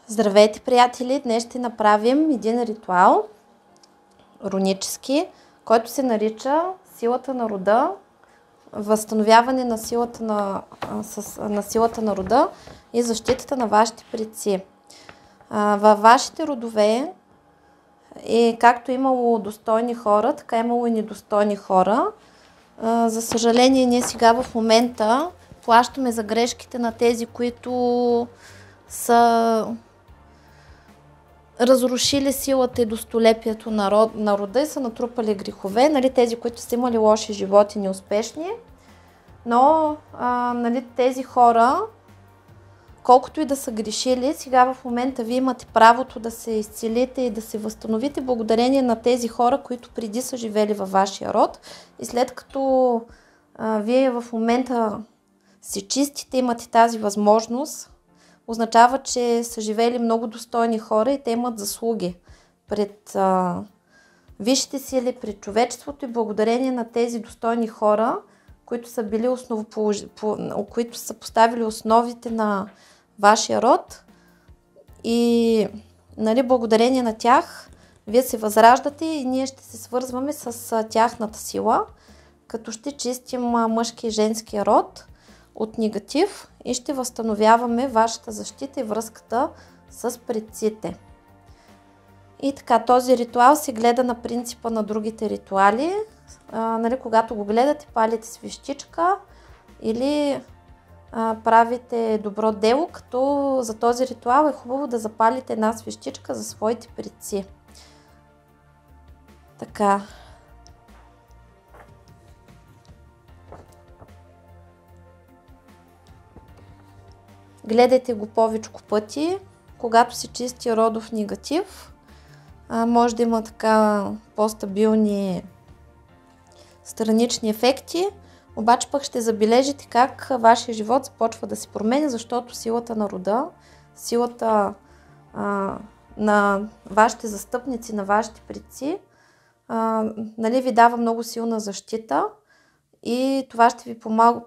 Здравейте, приятели! Днес ще направим един ритуал, рунически, който се нарича силата на рода, възстановяване на силата на рода и защитата на вашите предци. Във вашите родове както имало достойни хора, така имало и недостойни хора. За съжаление, ние сега в момента плащаме за грешките на тези, които са разрушили силата и достолепието на рода и са натрупали грехове, нали, тези, които са имали лоши животи, неуспешни. Но нали, тези хора, колкото и да са грешили, сега в момента вие имате правото да се изцелите и да се възстановите благодарение на тези хора, които преди са живели във вашия род. И след като вие в момента се чистите, имате тази възможност, означава, че са живели много достойни хора и те имат заслуги пред висшите сили, пред човечеството и благодарение на тези достойни хора, които са били които са поставили основите на вашия род и нали, благодарение на тях вие се възраждате и ние ще се свързваме с тяхната сила, като ще чистим мъжки и женския род от негатив и ще възстановяваме вашата защита и връзката с предците. И така, този ритуал се гледа на принципа на другите ритуали. Нали, когато го гледате, палите свещичка или правите добро дело, като за този ритуал е хубаво да запалите една свещичка за своите предци. Така. Гледайте го повечко пъти, когато се чисти родов негатив. Може да има така по-стабилни странични ефекти, обаче пък ще забележите как вашия живот започва да се променя, защото силата на рода, силата на вашите застъпници, на вашите предци, нали, ви дава много силна защита и това ще ви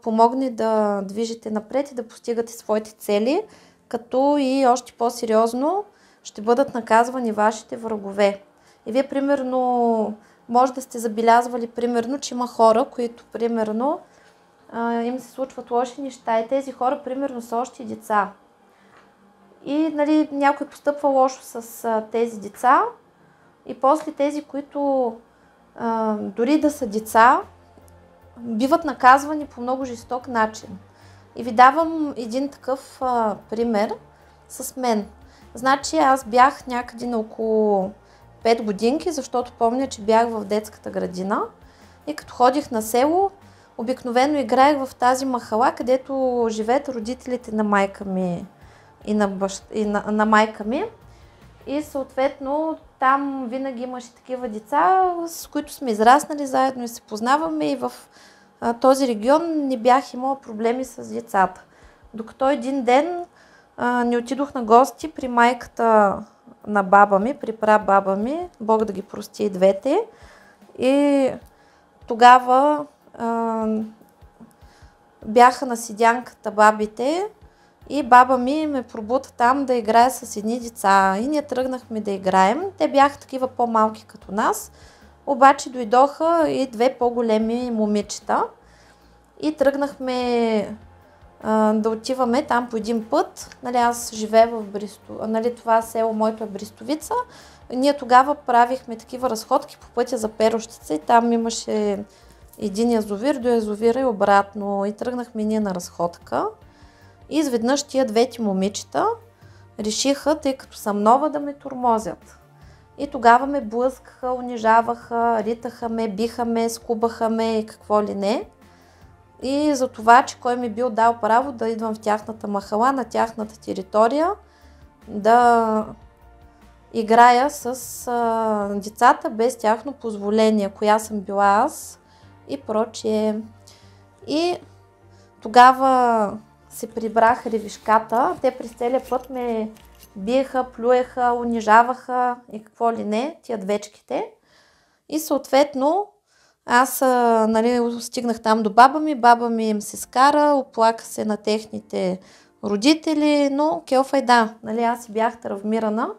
помогне да движите напред и да постигате своите цели, като и още по-сериозно ще бъдат наказвани вашите врагове. И вие, примерно, може да сте забелязвали, примерно, че има хора, които, примерно, им се случват лоши неща и тези хора, примерно, са още деца. И, нали, някой постъпва лошо с тези деца и после тези, които дори да са деца, биват наказвани по много жесток начин. И ви давам един такъв пример с мен. Значи аз бях някъде на около 5 годинки, защото помня, че бях в детската градина и като ходих на село, обикновено играех в тази махала, където живеят родителите на майка ми и на майка ми. И съответно там винаги имаше такива деца, с които сме израснали заедно и се познаваме и в този регион не бях имала проблеми с децата. Докато един ден не отидох на гости при майката на баба ми, при прабаба ми, Бог да ги прости и двете. И тогава бяха на седянката бабите и баба ми ме пробута там да играе с едни деца. И ние тръгнахме да играем. Те бяха такива по-малки като нас, обаче дойдоха и 2 по-големи момичета. И тръгнахме да отиваме там по един път. Нали, аз живея в нали, това село моето е Брестовица. Ние тогава правихме такива разходки по пътя за Перощица и там имаше един язовир до язовира и обратно. И тръгнахме ние на разходка. И изведнъж тия 2 момичета решиха, тъй като съм нова, да ме тормозят. И тогава ме блъскаха, унижаваха, ритаха ме, биха ме, скубаха ме и какво ли не. И за това, че кой ми бил дал право да идвам в тяхната махала, на тяхната територия, да играя с децата без тяхно позволение, коя съм била аз и прочие. И тогава се прибрах ревишката. Те през целия път ме биеха, плюеха, унижаваха и какво ли не, тия двечките. И съответно аз нали, стигнах там до баба ми им се скара, оплака се на техните родители, но келфай да, нали, аз си бях травмирана,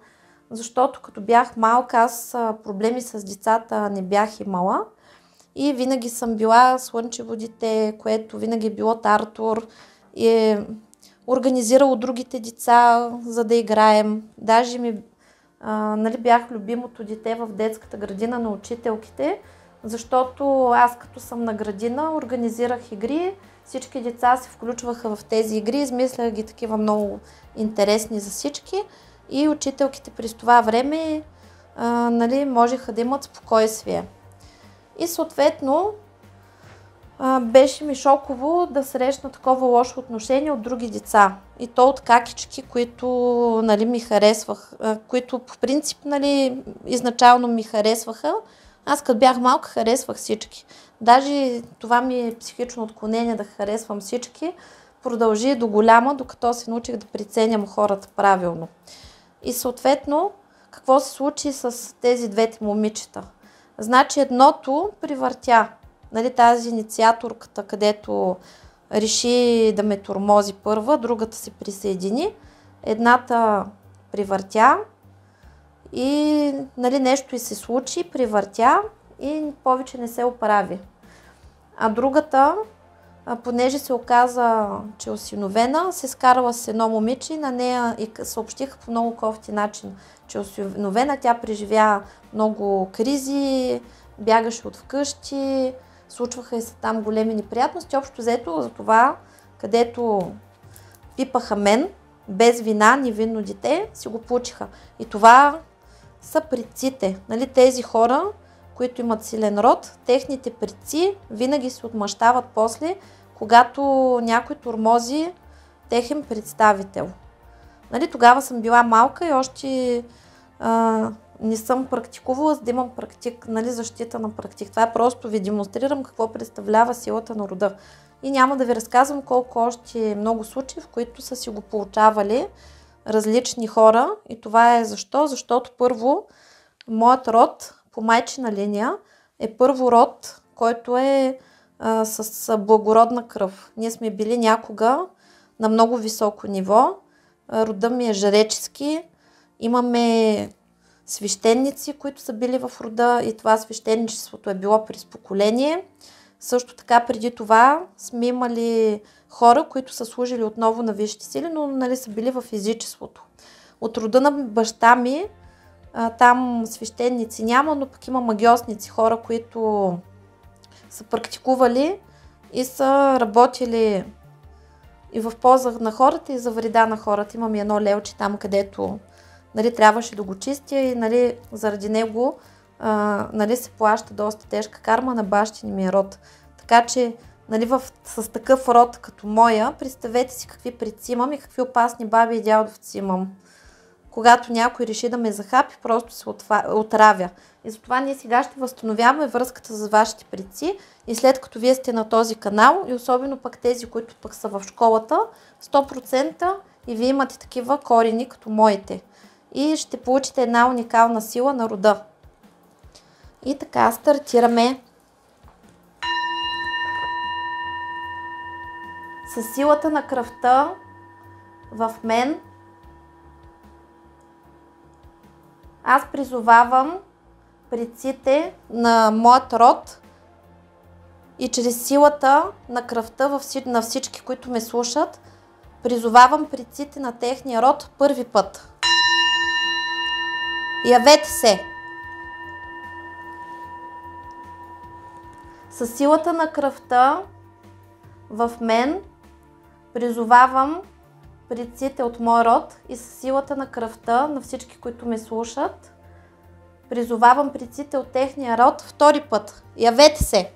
защото като бях малка, аз проблеми с децата не бях имала. И винаги съм била слънчево дете, което винаги е било от Артур и е организирало другите деца, за да играем. Даже нали, бях любимото дете в детската градина на учителките, защото аз като съм на градина организирах игри, всички деца се включваха в тези игри, измислях ги такива много интересни за всички и учителките през това време нали, можеха да имат спокойствие. И съответно беше ми шоково да срещна такова лошо отношение от други деца. И то от какички, които нали, ми харесвах, които по принцип нали, изначално ми харесваха. Аз като бях малка харесвах всички. Даже това ми е психично отклонение да харесвам всички. Продължи до голяма, докато се научих да преценям хората правилно. И съответно, какво се случи с тези двете момичета? Значи едното привъртя, нали, тази инициаторката, където реши да ме тормози първа, другата се присъедини. Едната привъртя и нали, нещо й се случи, привъртя и повече не се оправи. А другата, понеже се оказа, че е осиновена, се скарала с едно момиче и на нея и съобщиха по много кофти начин, че е осиновена. Тя преживя много кризи, бягаше от вкъщи, случваха и са там големи неприятности. Общо взето за това, където пипаха мен, без вина, невинно дете, си го получиха. И това са предците. Нали, тези хора, които имат силен род, техните предци винаги се отмъщават после, когато някой тормози техен представител. Нали, тогава съм била малка и още не съм практикувала, за да имам нали, защита на практик. Това просто ви демонстрирам какво представлява силата на рода. И няма да ви разказвам колко още много случаи, в които са си го получавали различни хора. И това е защо? Защото първо, моят род по майчина линия е първо род, който е с благородна кръв. Ние сме били някога на много високо ниво. Рода ми е жречески. Имаме свещеници, които са били в рода и това свещеничеството е било през поколение. Също така преди това сме имали хора, които са служили отново на висшите сили, но нали, са били в езичеството. От рода на баща ми там свещеници няма, но пък има магиосници, хора, които са практикували и са работили и в полза на хората и за вреда на хората. Имам едно лелче там, където нали, трябваше да го чистя и нали, заради него нали, се плаща доста тежка карма на бащини ми род. Така че нали, с такъв род като моя, представете си какви предци имам и какви опасни баби и дядовци имам. Когато някой реши да ме захапи, просто се отравя. И затова ние сега ще възстановяваме връзката с вашите предци и след като вие сте на този канал и особено пък тези, които пък са в школата, 100% и вие имате такива корени като моите. И ще получите една уникална сила на рода. И така, стартираме. Със силата на кръвта в мен аз призовавам предците на моят род и чрез силата на кръвта на всички, които ме слушат, призовавам предците на техния род първи път. Явете се! Със силата на кръвта в мен призовавам предците от мой род и със силата на кръвта на всички, които ме слушат, Призовавам предците от техния род втори път. Явете се!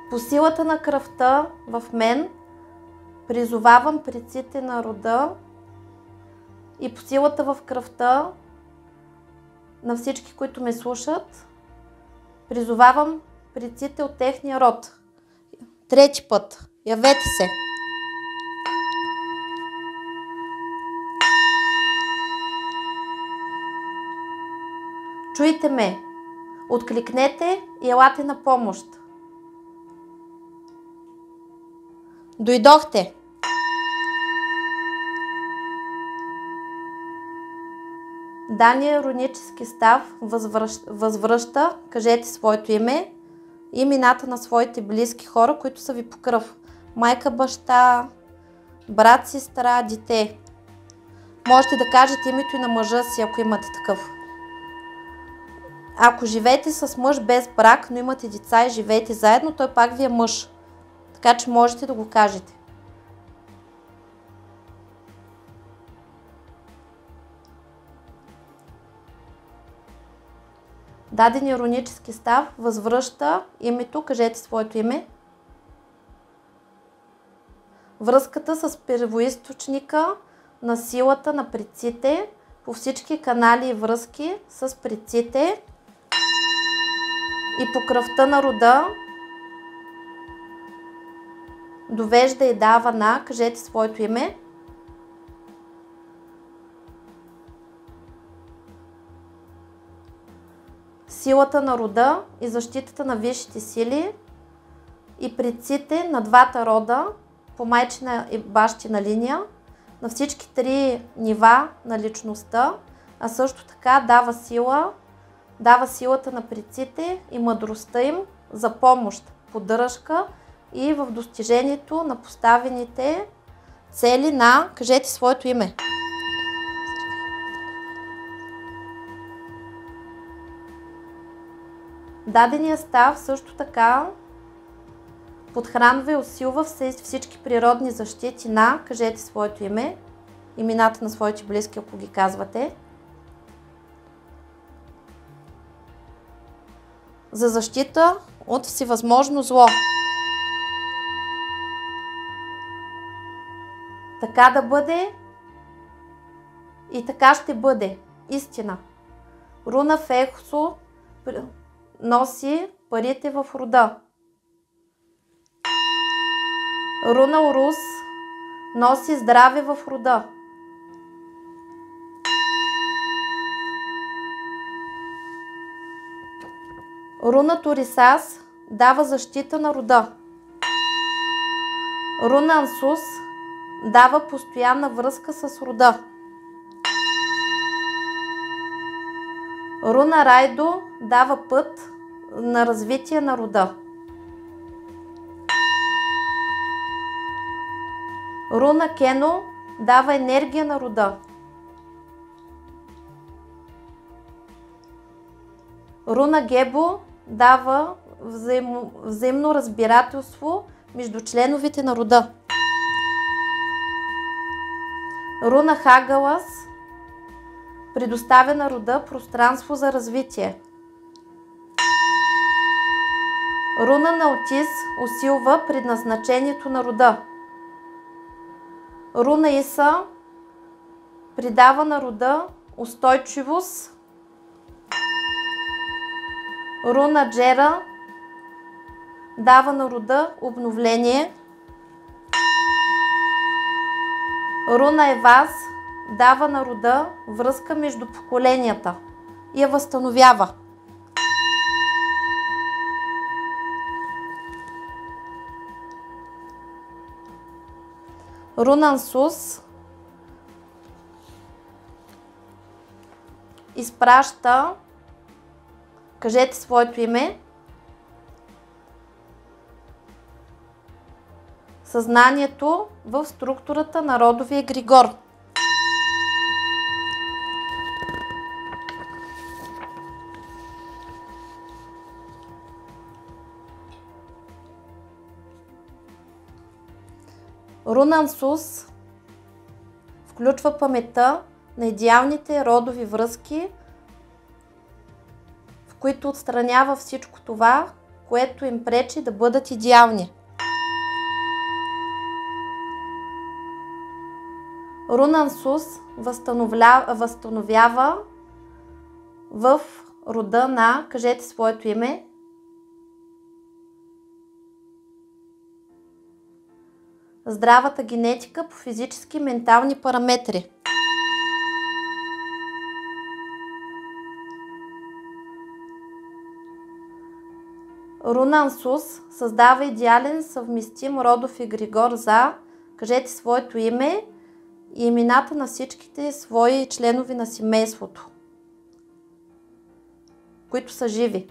По силата на кръвта в мен призовавам предците на рода и по силата в кръвта на всички, които ме слушат, призовавам предците от техния род. Трети път. Явете се! Чуйте ме! Откликнете и елате на помощ. Дойдохте! Дания рунически став възвръща, кажете своето име, и имената на своите близки хора, които са ви по кръв. Майка, баща, брат, сестра, дете. Можете да кажете името и на мъжа си, ако имате такъв. Ако живеете с мъж без брак, но имате деца и живеете заедно, той пак ви е мъж. Така че можете да го кажете. Дадения рунически став възвръща името, кажете своето име. Връзката с първоизточника на силата на предците по всички канали и връзки с предците и по кръвта на рода довежда и дава на, кажете своето име. Силата на рода и защитата на висшите сили и предците на двата рода по майчина и бащина линия на всички три нива на личността, а също така дава силата на предците и мъдростта им за помощ, поддръжка и в достижението на поставените цели на, кажете своето име. Дадения став също така подхранва и усилва всички природни защити на, кажете своето име, имената на своите близки, ако ги казвате, за защита от всевъзможно зло. Така да бъде и така ще бъде. Истина. Руна Фехсо носи парите в рода. Руна Урус носи здраве в рода. Руна Торисас дава защита на рода. Руна Ансус дава постоянна връзка с рода. Руна Райдо дава път на развитие на рода. Руна Кено дава енергия на рода. Руна Гебо дава взаимно разбирателство между членовете на рода. Руна Хагалас предоставя на рода пространство за развитие. Руна Наутис усилва предназначението на рода. Руна Иса придава на рода устойчивост. Руна Джера дава на рода обновление. Руна Еваз дава на рода връзка между поколенията и я възстановява. Руна Ансус изпраща, кажете своето име, съзнанието в структурата на родовия егрегор. Руна Ансус Включва паметта на идеалните родови връзки, в които отстранява всичко това, което им пречи да бъдат идеални. Рунан Сус възстановява в рода на, кажете своето име, здравата генетика по физически и ментални параметри. Рунан Сус създава идеален съвместим родов егрегор за, кажете своето име и имената на всичките свои членове на семейството, които са живи.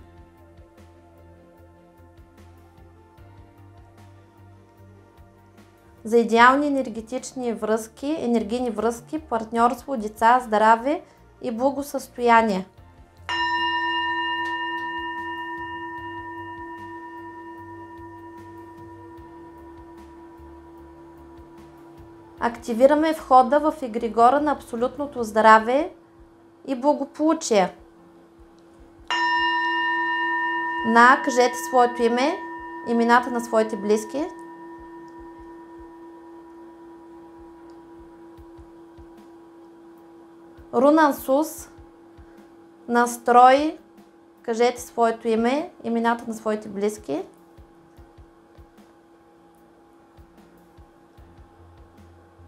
За идеални енергийни връзки, партньорство, деца, здраве и благосъстояние. Активираме входа в егрегора на абсолютното здраве и благополучие. Кажете своето име, имената на своите близки. Рунан Сус настрой, кажете своето име, имената на своите близки.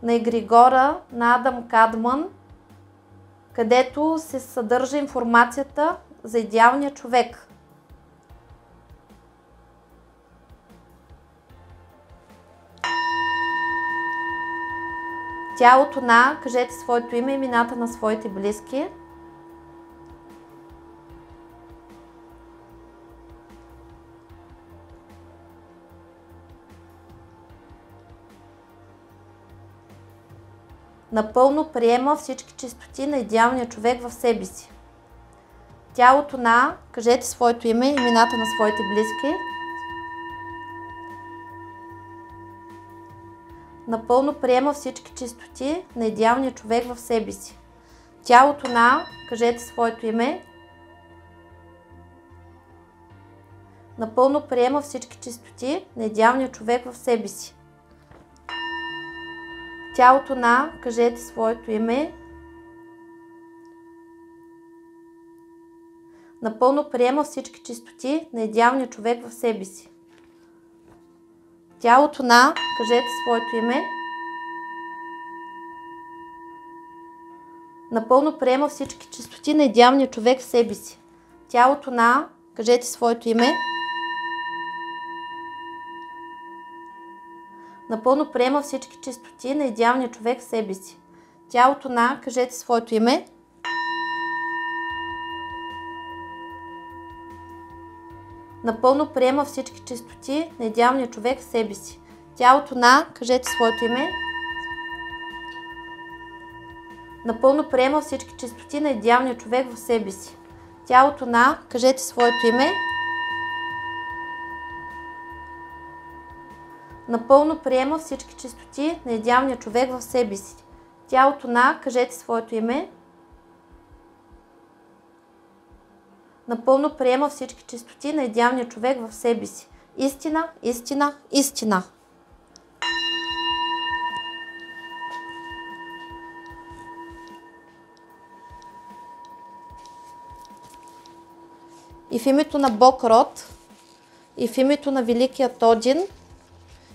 На егрегора на Адам Кадман, където се съдържа информацията за идеалния човек. Тялото на, кажете своето име, имената на своите близки. Напълно приема всички чистоти на идеалния човек в себе си. Тялото на, кажете своето име, имената на своите близки. Напълно приема всички чистоти на идеалния човек в себе си. Тялото на, кажете своето име. Напълно приема всички чистоти на идеалния човек в себе си. Тялото на, кажете своето име. Напълно приема всички чистоти на идеалния човек в себе си. Тялото на, кажете своето име. Напълно приема всички чистоти на идеалния човек в себе си. Тялото на, кажете своето име. Напълно приема всички чистоти на идеалния човек в себе си. Тялото на, кажете своето име. Напълно приема всички чистоти на идеалния човек в себе си. Тялото на, кажете своето име. Напълно приема всички чистоти на идеалния човек в себе си. Тялото на, кажете своето име. Напълно приема всички чистоти на идеалния човек в себе си. Тялото на, кажете своето име. Напълно приема всички чистоти на идеалния човек в себе си. Истина, истина, истина. И в името на Бог Род, и в името на Великият Один,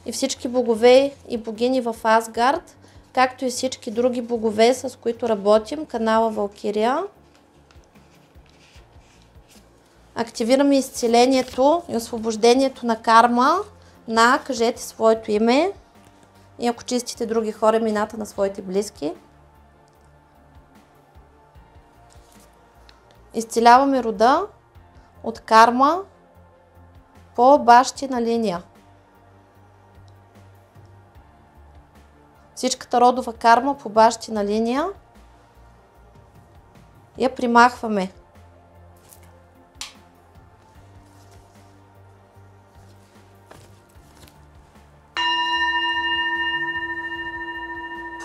и всички богове и богини в Асгард, както и всички други богове, с които работим, канала Валкирия. Активираме изцелението и освобождението на карма на, кажете своето име, и ако чистите други хора, имената на своите близки. Изцеляваме рода от карма по бащина линия. Всичката родова карма по бащина линия я примахваме.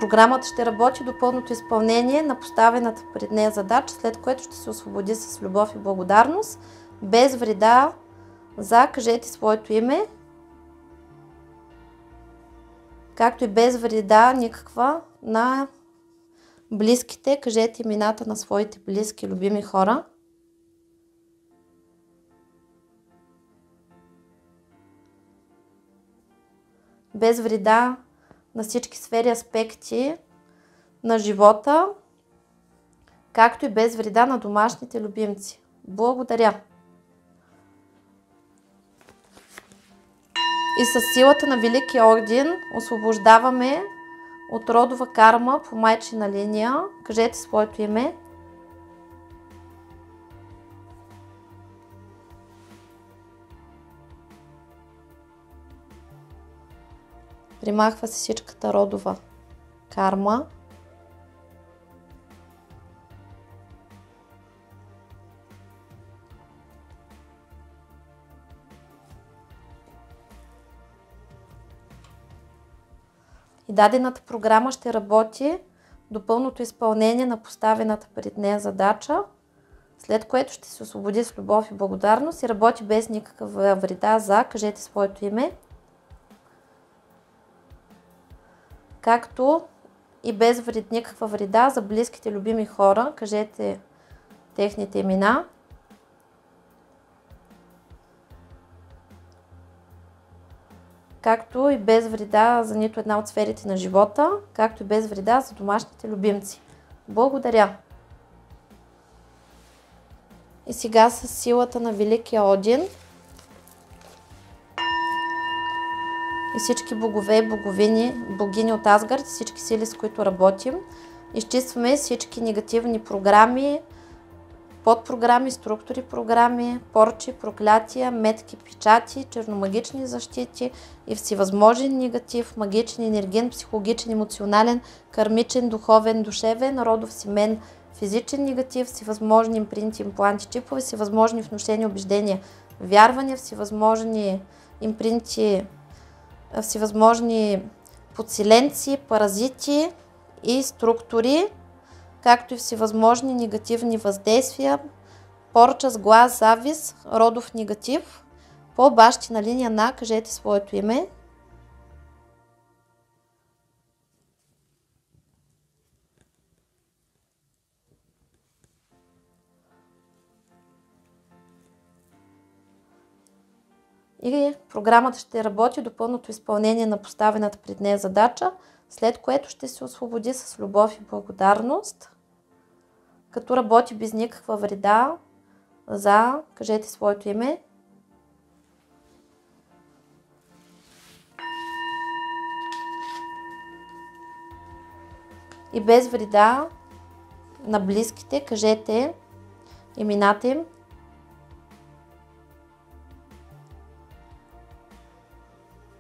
Програмата ще работи до пълното изпълнение на поставената пред нея задача, след което ще се освободи с любов и благодарност, без вреда за, кажете своето име, както и без вреда никаква на близките, кажете имената на своите близки, любими хора. Без вреда на всички сфери, аспекти на живота, както и без вреда на домашните любимци. Благодаря! И със силата на Великия Орден освобождаваме от родова карма по майчина линия. Кажете своето име. Примахва се всичката родова карма. И дадената програма ще работи до пълното изпълнение на поставената пред нея задача, след което ще се освободи с любов и благодарност и работи без никаква вреда за, кажете своето име, както и без никаква вреда за близките любими хора, кажете техните имена. Както и без вреда за нито една от сферите на живота, както и без вреда за домашните любимци. Благодаря! И сега с силата на Великия Один и всички богове и богини от Асгард, всички сили, с които работим, изчистваме всички негативни програми, подпрограми, структури, програми, порчи, проклятия, метки, печати, черномагични защити и всевъзможен негатив, магичен, енерген, психологичен, емоционален, кармичен, духовен, душевен, родов, семен, физичен негатив, всевъзможни импринти, импланти, чипове, всевъзможни внушения, убеждения, вярвания, всевъзможни импринти, всевъзможни подселенци, паразити и структури, както и всевъзможни негативни въздействия, порча, сглаз, завист, родов негатив, по бащина линия на, кажете своето име. И програмата ще работи до пълното изпълнение на поставената пред нея задача, след което ще се освободи с любов и благодарност, като работи без никаква вреда за, кажете своето име. И без вреда на близките, кажете имената им.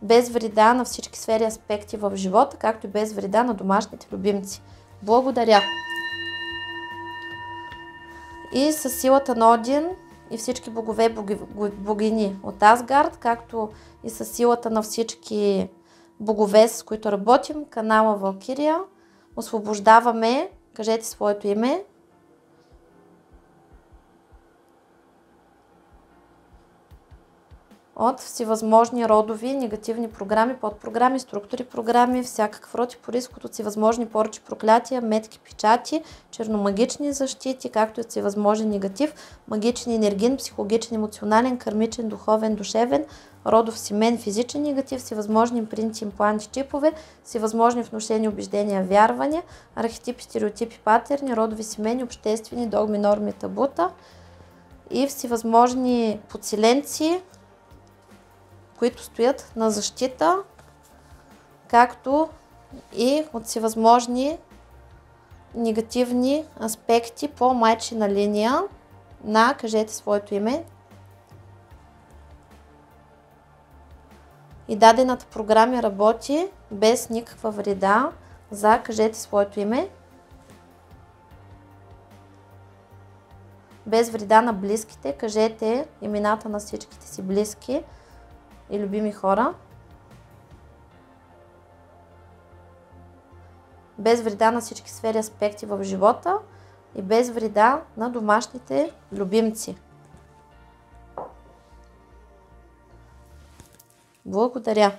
Без вреда на всички сфери аспекти в живота, както и без вреда на домашните любимци. Благодаря! И със силата на Один и всички богове богини от Асгард, както и със силата на всички богове, с които работим, канала Валкирия, освобождаваме, кажете своето име, от всевъзможни родови, негативни програми, подпрограми, структури, програми, всякакъв род и пориск от всевъзможни порчи, проклятия, метки, печати, черномагични защити, както и от всевъзможен негатив, магичен, енерген, психологичен, емоционален, кармичен, духовен, душевен, родов, семен, физичен негатив, всевъзможни импринти, импланти, чипове, всевъзможни внушения, убеждения, вярвания, архетипи, стереотипи, патерни, родови, семени, обществени, догми, норми, табута и всевъзможни подселенци, които стоят на защита, както и от всевъзможни негативни аспекти по майчина линия на, кажете своето име. И дадената програма работи без никаква вреда за, кажете своето име. Без вреда на близките, кажете имената на всичките си близки и любими хора. без вреда на всички сфери аспекти в живота и без вреда на домашните любимци. Благодаря.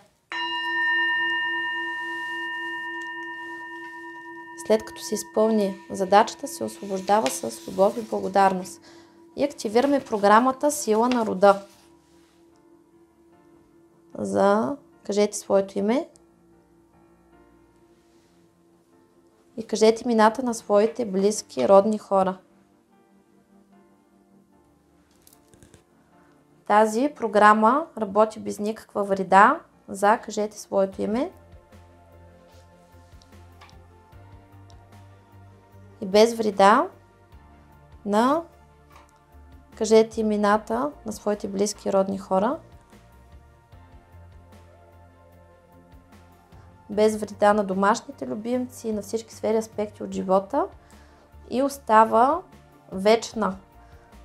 След като се изпълни задачата, се освобождава с любов и благодарност. И активираме програмата Сила на рода. Кажете своето име и кажете имената на своите близки, родни хора. Тази програма работи без никаква вреда. Кажете своето име и без вреда кажете имената на своите близки и родни хора. Без вреда на домашните любимци и на всички сфери аспекти от живота. И остава вечна,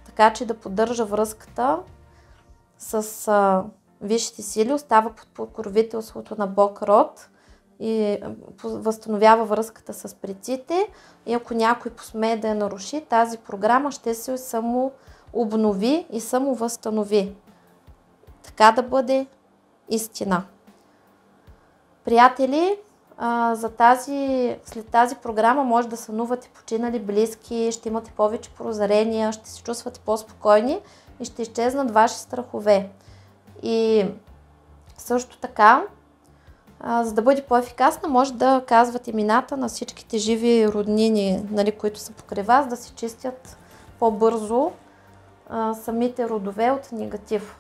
така че да поддържа връзката с висшите сили, остава под покровителството на Бог Род и възстановява връзката с предците. И ако някой посмее да я наруши, тази програма ще се самообнови и самовъзстанови. Така да бъде истина. Приятели, след тази програма може да сънувате починали близки, ще имате повече прозрения, ще се чувствате по-спокойни и ще изчезнат ваши страхове. И също така, за да бъде по-ефикасна, може да казвате имената на всичките живи роднини, които са покрай вас, да се чистят по-бързо самите родове от негатив.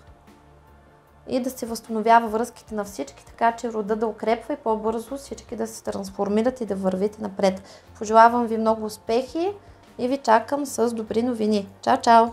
И да се възстановява връзките на всички, така че рода да укрепва и по-бързо всички да се трансформират и да вървите напред. Пожелавам ви много успехи и ви чакам с добри новини. Чао, чао!